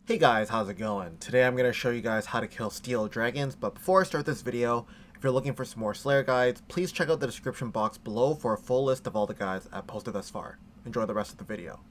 Hey guys, how's it going? Today I'm going to show you guys how to kill steel dragons, but before I start this video, if you're looking for some more Slayer guides, please check out the description box below for a full list of all the guides I've posted thus far. Enjoy the rest of the video.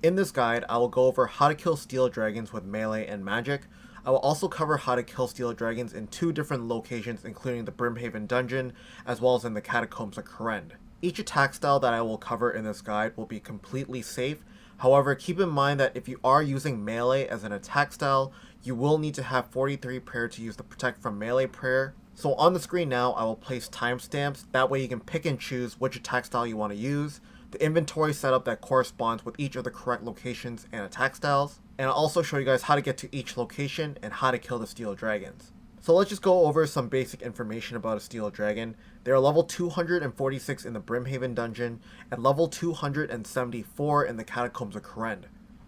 In this guide, I will go over how to kill steel dragons with melee and magic. I will also cover how to kill steel dragons in two different locations, including the Brimhaven Dungeon, as well as in the Catacombs of Kourend. Each attack style that I will cover in this guide will be completely safe. However, keep in mind that if you are using melee as an attack style, you will need to have 43 prayer to use the protect from melee prayer. So on the screen now, I will place timestamps, that way you can pick and choose which attack style you want to use, the inventory setup that corresponds with each of the correct locations and attack styles, and I'll also show you guys how to get to each location and how to kill the steel dragons. So let's just go over some basic information about a steel dragon. They are level 246 in the Brimhaven Dungeon and level 274 in the Catacombs of Kourend.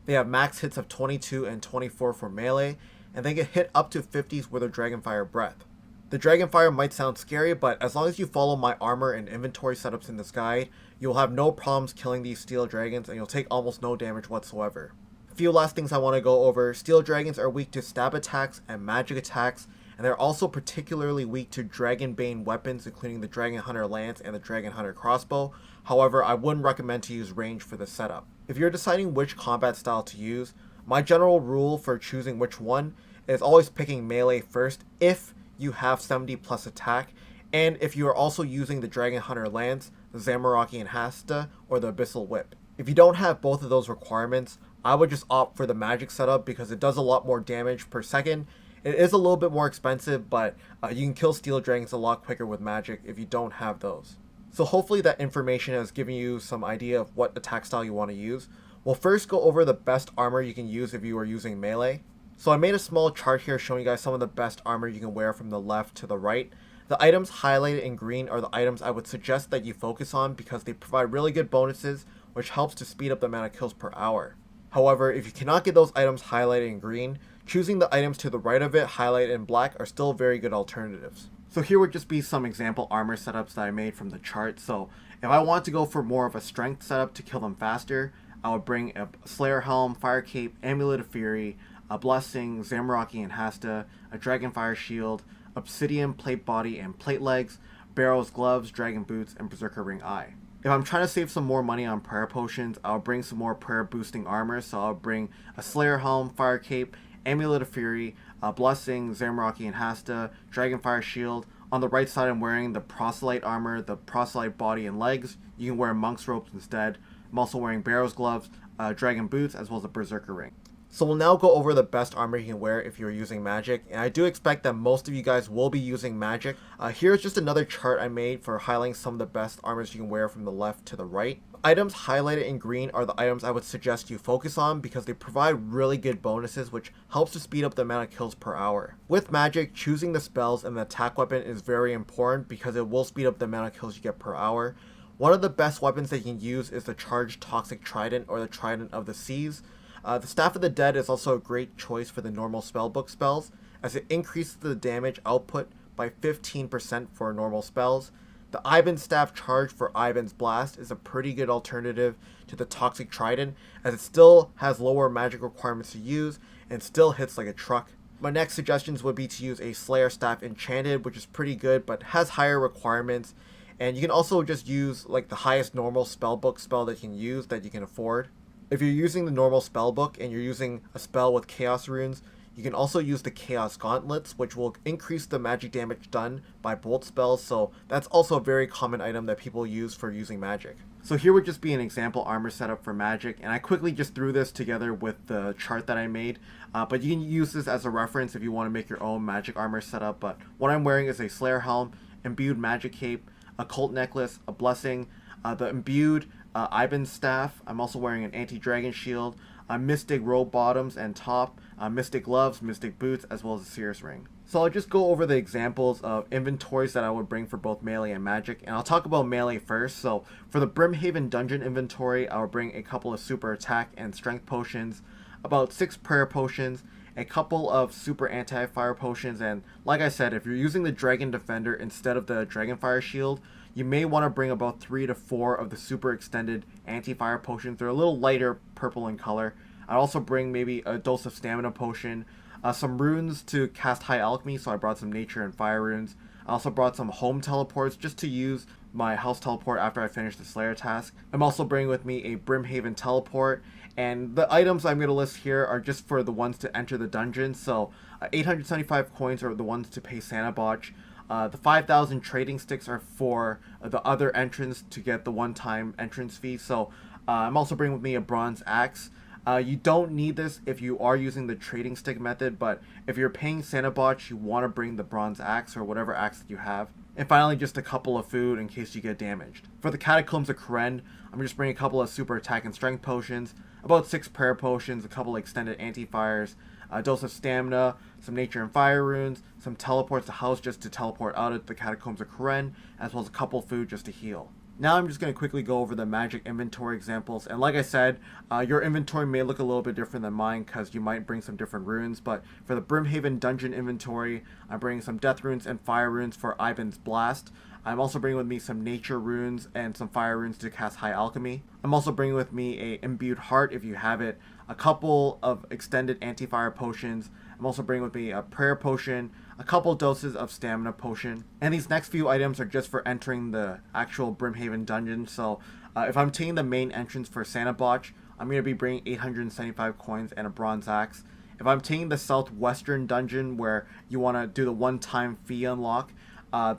They have max hits of 22 and 24 for melee, and they get hit up to 50s with their Dragonfire Breath. The Dragonfire might sound scary, but as long as you follow my armor and inventory setups in this guide, you'll have no problems killing these steel dragons and you'll take almost no damage whatsoever. A few last things I want to go over. Steel dragons are weak to stab attacks and magic attacks, and they're also particularly weak to Dragonbane weapons, including the Dragon Hunter Lance and the Dragon Hunter Crossbow. However, I wouldn't recommend to use range for this setup. If you're deciding which combat style to use, my general rule for choosing which one is always picking melee first if you have 70 plus attack, and if you are also using the Dragon Hunter Lance, the Zamorakian Hasta, or the Abyssal Whip. If you don't have both of those requirements, I would just opt for the magic setup because it does a lot more damage per second. It is a little bit more expensive, but you can kill steel dragons a lot quicker with magic if you don't have those. So hopefully that information has given you some idea of what attack style you want to use. We'll first go over the best armor you can use if you are using melee. So I made a small chart here showing you guys some of the best armor you can wear from the left to the right. The items highlighted in green are the items I would suggest that you focus on because they provide really good bonuses, which helps to speed up the amount of kills per hour. However, if you cannot get those items highlighted in green, choosing the items to the right of it highlighted in black are still very good alternatives. So here would just be some example armor setups that I made from the chart. So if I want to go for more of a strength setup to kill them faster, I would bring a Slayer Helm, Fire Cape, Amulet of Fury, a Blessing, Zamorakian Hasta, a Dragonfire Shield, Obsidian Plate Body and Plate Legs, Barrels Gloves, Dragon Boots, and Berserker Ring Eye. If I'm trying to save some more money on prayer potions, I'll bring some more prayer boosting armor. So I'll bring a Slayer Helm, Fire Cape, Amulet of Fury, Blessing, Zamorakian Hasta, Dragonfire Shield. On the right side I'm wearing the Proselyte armor, the Proselyte body and legs. You can wear Monk's robes instead. I'm also wearing Barrels Gloves, Dragon Boots, as well as a Berserker Ring. So we'll now go over the best armor you can wear if you're using magic, and I do expect that most of you guys will be using magic. Here's just another chart I made for highlighting some of the best armors you can wear from the left to the right. Items highlighted in green are the items I would suggest you focus on because they provide really good bonuses, which helps to speed up the amount of kills per hour. With magic, choosing the spells and the attack weapon is very important because it will speed up the amount of kills you get per hour. One of the best weapons that you can use is the Charged Toxic Trident or the Trident of the Seas. The Staff of the Dead is also a great choice for the normal spellbook spells, as it increases the damage output by 15% for normal spells. The Iban's Staff Charge for Iban's Blast is a pretty good alternative to the Toxic Trident, as it still has lower magic requirements to use and still hits like a truck. My next suggestions would be to use a Slayer Staff Enchanted, which is pretty good but has higher requirements, and you can also just use like the highest normal spellbook spell that you can use that you can afford. If you're using the normal spellbook and you're using a spell with Chaos Runes, you can also use the Chaos Gauntlets, which will increase the magic damage done by bolt spells, so that's also a very common item that people use for using magic. So here would just be an example armor setup for magic, and I quickly just threw this together with the chart that I made, but you can use this as a reference if you want to make your own magic armor setup. But what I'm wearing is a Slayer Helm, Imbued Magic Cape, a Cult Necklace, a Blessing, the Imbued Iban's Staff. I'm also wearing an Anti-Dragon Shield, Mystic Robe Bottoms and Top, Mystic Gloves, Mystic Boots, as well as a Seer's Ring. So I'll just go over the examples of inventories that I would bring for both melee and magic, and I'll talk about melee first. So for the Brimhaven Dungeon inventory, I'll bring a couple of super attack and strength potions, about 6 prayer potions, a couple of super anti-fire potions, and like I said, if you're using the Dragon Defender instead of the Dragonfire Shield, you may want to bring about 3 to 4 of the super extended anti-fire potions. They're a little lighter purple in color. I'd also bring maybe a dose of stamina potion, some runes to cast high alchemy, so I brought some nature and fire runes. I also brought some home teleports just to use my house teleport after I finish the Slayer task. I'm also bringing with me a Brimhaven teleport, and the items I'm going to list here are just for the ones to enter the dungeon. So 875 coins are the ones to pay Santa Botch. The 5,000 trading sticks are for the other entrants to get the one-time entrance fee. So I'm also bringing with me a bronze axe. You don't need this if you are using the trading stick method, but if you're paying Santa Botch, you want to bring the bronze axe or whatever axe that you have. And finally, just a couple of food in case you get damaged. For the Catacombs of Kourend, I'm just bringing a couple of super attack and strength potions, about 6 prayer potions, a couple of extended anti-fires, a dose of stamina, some nature and fire runes, some teleports to house just to teleport out of the Catacombs of Kourend, as well as a couple food just to heal. Now I'm just going to quickly go over the magic inventory examples, and like I said, your inventory may look a little bit different than mine because you might bring some different runes, but for the Brimhaven Dungeon inventory, I'm bringing some death runes and fire runes for Ivan's Blast. I'm also bringing with me some nature runes and some fire runes to cast high alchemy. I'm also bringing with me a imbued heart if you have it, a couple of extended anti-fire potions. I'm also bringing with me a prayer potion, a couple doses of stamina potion, and these next few items are just for entering the actual Brimhaven dungeon. So if I'm taking the main entrance for Santa Botch, I'm going to be bringing 875 coins and a bronze axe. If I'm taking the southwestern dungeon where you want to do the one-time fee unlock,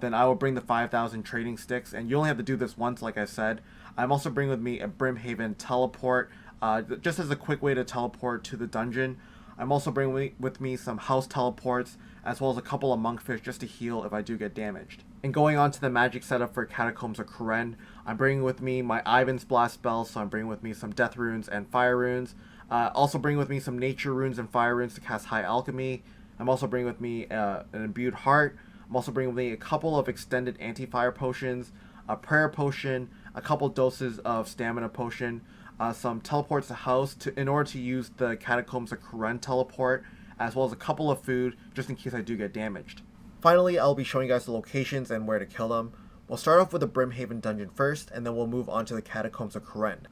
then I will bring the 5,000 trading sticks, and you only have to do this once, like I said. I'm also bringing with me a Brimhaven teleport, just as a quick way to teleport to the dungeon. I'm also bringing with me some house teleports, as well as a couple of monkfish just to heal if I do get damaged. And going on to the magic setup for Catacombs of Kourend, I'm bringing with me my Ivan's Blast spell, so I'm bringing with me some death runes and fire runes. Also bringing with me some nature runes and fire runes to cast high alchemy. I'm also bringing with me an imbued heart. I'm also bringing with me a couple of extended anti-fire potions, a prayer potion, a couple doses of stamina potion, some teleports to house in order to use the Catacombs of Kourend teleport, as well as a couple of food just in case I do get damaged. Finally, I'll be showing you guys the locations and where to kill them. We'll start off with the Brimhaven Dungeon first, and then we'll move on to the Catacombs of Kourend.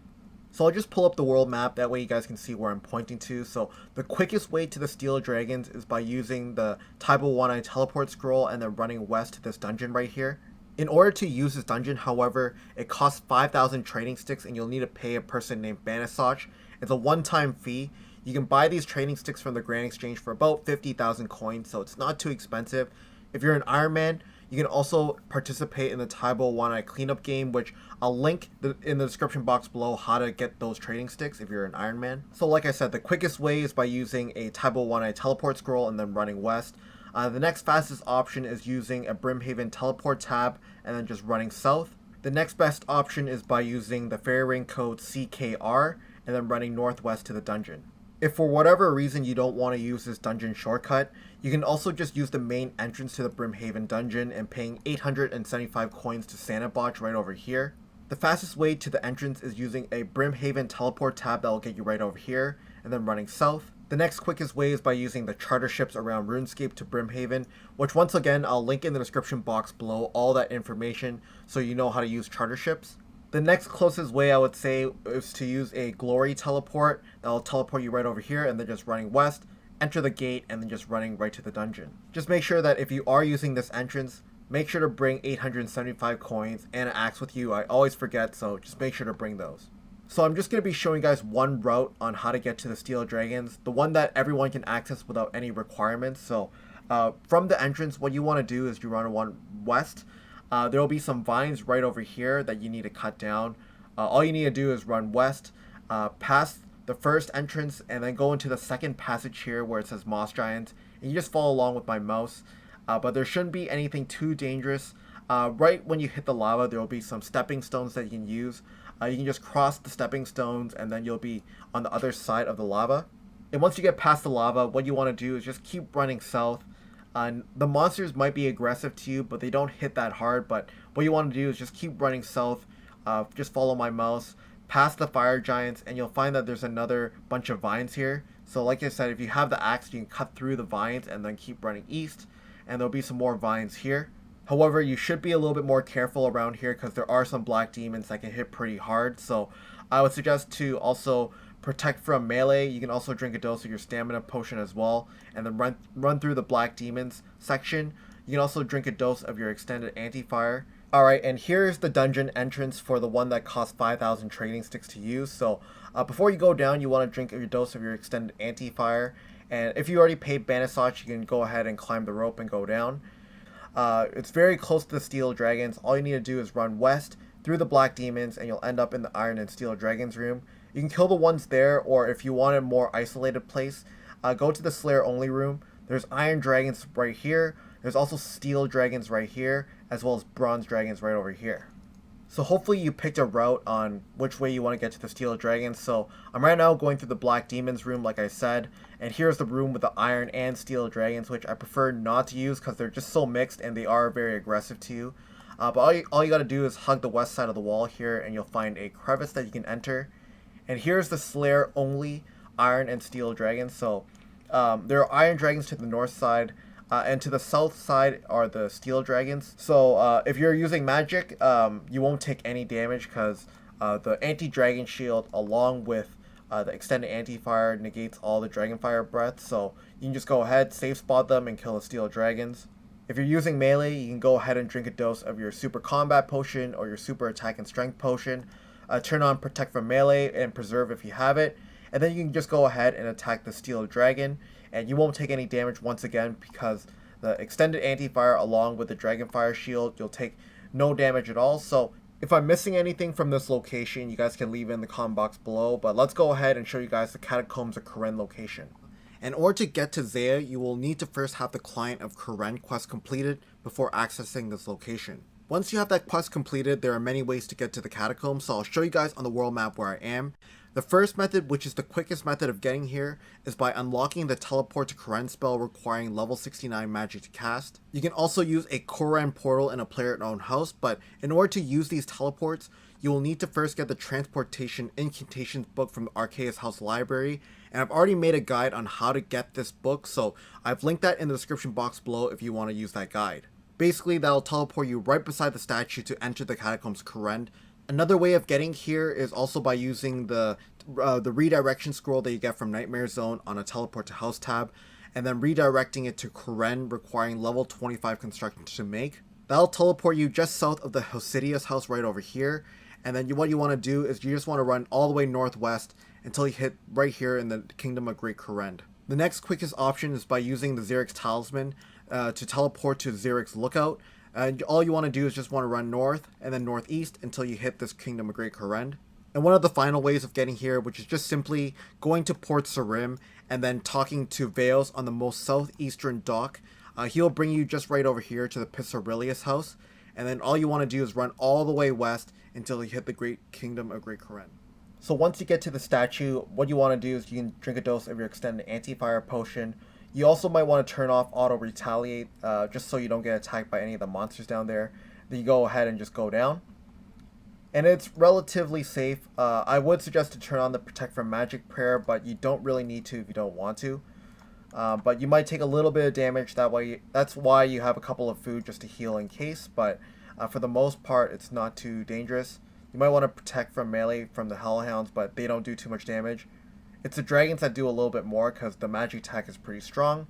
So I'll just pull up the world map, that way you guys can see where I'm pointing to. So the quickest way to the Steel Dragons is by using the Taibo 1-Eye teleport scroll and then running west to this dungeon right here. In order to use this dungeon, however, it costs 5,000 trading sticks and you'll need to pay a person named Banisach. It's a one-time fee. You can buy these trading sticks from the Grand Exchange for about 50,000 coins, so it's not too expensive. If you're an Iron Man, you can also participate in the Taibo 1-Eye cleanup game, which I'll link in the description box below how to get those trading sticks if you're an Iron Man. So like I said, the quickest way is by using a Taibo 1-Eye teleport scroll and then running west. The next fastest option is using a Brimhaven teleport tab and then just running south. The next best option is by using the fairy ring code CKR and then running northwest to the dungeon. If for whatever reason you don't want to use this dungeon shortcut, you can also just use the main entrance to the Brimhaven dungeon and paying 875 coins to Santa Botch right over here. The fastest way to the entrance is using a Brimhaven teleport tab that will get you right over here, and then running south. The next quickest way is by using the charter ships around RuneScape to Brimhaven, which once again I'll link in the description box below all that information so you know how to use charter ships. The next closest way I would say is to use a glory teleport that will teleport you right over here and then just running west, enter the gate, and then just running right to the dungeon. Just make sure that if you are using this entrance, make sure to bring 875 coins and an axe with you. I always forget, so just make sure to bring those. So I'm just going to be showing you guys one route on how to get to the Steel Dragons, the one that everyone can access without any requirements. So from the entrance, what you want to do is you run one west. There will be some vines right over here that you need to cut down. All you need to do is run west, past the first entrance, and then go into the second passage here where it says Moss Giant. And you just follow along with my mouse. But there shouldn't be anything too dangerous. Right when you hit the lava, there will be some stepping stones that you can use. You can just cross the stepping stones and then you'll be on the other side of the lava. And once you get past the lava, what you want to do is just keep running south. The monsters might be aggressive to you, but they don't hit that hard. But what you want to do is just keep running south. Just follow my mouse past the fire giants, and you'll find that there's another bunch of vines here. So like I said, if you have the axe, you can cut through the vines and then keep running east, and there'll be some more vines here. However, you should be a little bit more careful around here because there are some black demons that can hit pretty hard. So I would suggest to also protect from melee, you can also drink a dose of your stamina potion as well, and then run through the black demons section. You can also drink a dose of your extended anti-fire. Alright, and here's the dungeon entrance for the one that costs 5,000 trading sticks to use. So before you go down, you want to drink your dose of your extended anti-fire, and if you already paid Banisach, you can go ahead and climb the rope and go down. It's very close to the steel dragons. All you need to do is run west through the black demons, and you'll end up in the iron and steel dragons room. You can kill the ones there, or if you want a more isolated place, go to the Slayer only room. There's iron dragons right here. There's also steel dragons right here, as well as bronze dragons right over here. So hopefully you picked a route on which way you want to get to the steel dragons. So I'm right now going through the black demons room, like I said, and here's the room with the iron and steel dragons, which I prefer not to use because they're just so mixed and they are very aggressive to you. But all you got to do is hug the west side of the wall here, and you'll find a crevice that you can enter. And here's the Slayer only iron and steel dragons. So there are iron dragons to the north side, and to the south side are the steel dragons. So if you're using magic, you won't take any damage because the anti-dragon shield along with the extended anti-fire negates all the dragon fire breath. So you can just go ahead, safe spot them, and kill the steel dragons. If you're using melee, you can go ahead and drink a dose of your super combat potion or your super attack and strength potion. Turn on protect from melee and preserve if you have it, and then you can just go ahead and attack the steel dragon, and you won't take any damage once again because the extended anti-fire along with the dragon fire shield, you'll take no damage at all. So if I'm missing anything from this location, you guys can leave it in the comment box below, but let's go ahead and show you guys the Catacombs of Kourend location. In order to get to Zaya, you will need to first have the Client of Kourend quest completed before accessing this location. Once you have that quest completed, there are many ways to get to the catacombs, so I'll show you guys on the world map where I am. The first method, which is the quickest method of getting here, is by unlocking the teleport to Kourend spell requiring level 69 magic to cast. You can also use a Kourend portal in a player-owned house, but in order to use these teleports, you will need to first get the transportation incantations book from the Arceus House library, and I've already made a guide on how to get this book, so I've linked that in the description box below if you want to use that guide. Basically, that'll teleport you right beside the statue to enter the Catacombs of Kourend. Another way of getting here is also by using the redirection scroll that you get from Nightmare Zone on a teleport to house tab, and then redirecting it to Kourend requiring level 25 construction to make. That'll teleport you just south of the Hosidius house right over here, and then what you want to do is you just want to run all the way northwest until you hit right here in the Kingdom of Great Kourend. The next quickest option is by using the Xerix Talisman to teleport to Xerix Lookout. All you want to do is just want to run north and then northeast until you hit this Kingdom of Great Kourend. And one of the final ways of getting here, which is just simply going to Port Sarim and then talking to Veils on the most southeastern dock. He'll bring you just right over here to the Pisarilius house, and then all you want to do is run all the way west until you hit the Great Kingdom of Great Kourend. So once you get to the statue, what you want to do is you can drink a dose of your extended anti-fire potion. You also might want to turn off auto retaliate just so you don't get attacked by any of the monsters down there. Then you go ahead and just go down. And it's relatively safe. I would suggest to turn on the protect from magic prayer, but you don't really need to if you don't want to. But you might take a little bit of damage. That's why you have a couple of food just to heal in case. But for the most part, it's not too dangerous. You might want to protect from melee from the Hellhounds, but they don't do too much damage. It's the dragons that do a little bit more because the magic attack is pretty strong.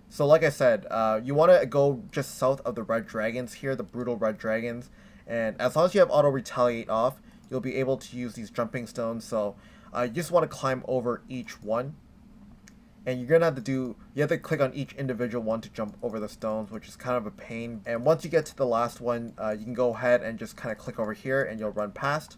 So like I said, you want to go just south of the red dragons here, the brutal red dragons. And as long as you have auto retaliate off, you'll be able to use these jumping stones. So you just want to climb over each one. And you're going to you have to click on each individual one to jump over the stones, which is kind of a pain. And once you get to the last one, you can go ahead and just kind of click over here and you'll run past.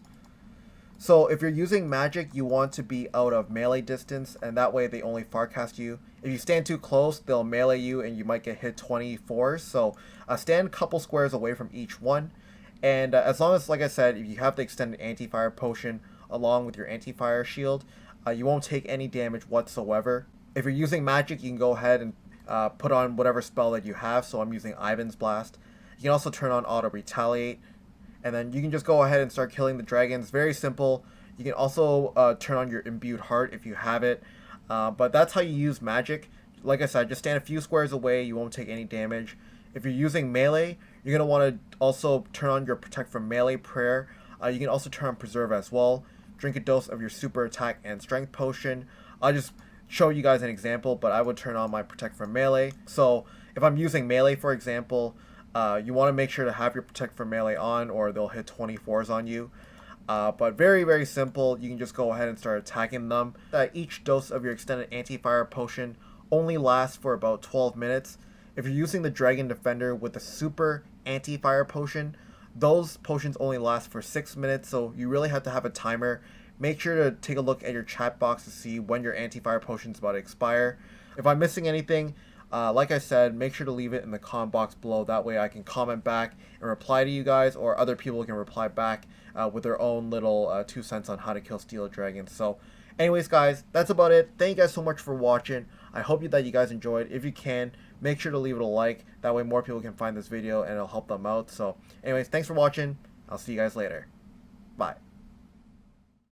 So if you're using magic, you want to be out of melee distance, and that way they only farcast you. If you stand too close, they'll melee you and you might get hit 24. So stand a couple squares away from each one. And as long as, like I said, if you have the extended anti-fire potion along with your anti-fire shield, you won't take any damage whatsoever. If you're using magic, you can go ahead and put on whatever spell that you have. So I'm using Ivan's Blast. You can also turn on auto retaliate. And then you can just go ahead and start killing the dragons. Very simple. You can also turn on your imbued heart if you have it. But that's how you use magic. Like I said, just stand a few squares away. You won't take any damage. If you're using melee, you're going to want to also turn on your protect from melee prayer. You can also turn on preserve as well. drink a dose of your super attack and strength potion. I'll just show you guys an example, but I would turn on my protect from melee. So if I'm using melee, for example, you want to make sure to have your protect from melee on, or they'll hit 24s on you. But very simple. You can just go ahead and start attacking them. Each dose of your extended anti-fire potion only lasts for about 12 minutes. If you're using the Dragon Defender with the super anti-fire potion, those potions only last for 6 minutes, so you really have to have a timer. Make sure to take a look at your chat box to see when your anti-fire potion is about to expire. If I'm missing anything, like I said, make sure to leave it in the comment box below. That way I can comment back and reply to you guys, or other people can reply back with their own little 2 cents on how to kill steel dragons. So anyways, guys, that's about it. Thank you guys so much for watching. I hope that you guys enjoyed. If you can, make sure to leave it a like. That way more people can find this video and it'll help them out. So anyways, thanks for watching. I'll see you guys later. Bye.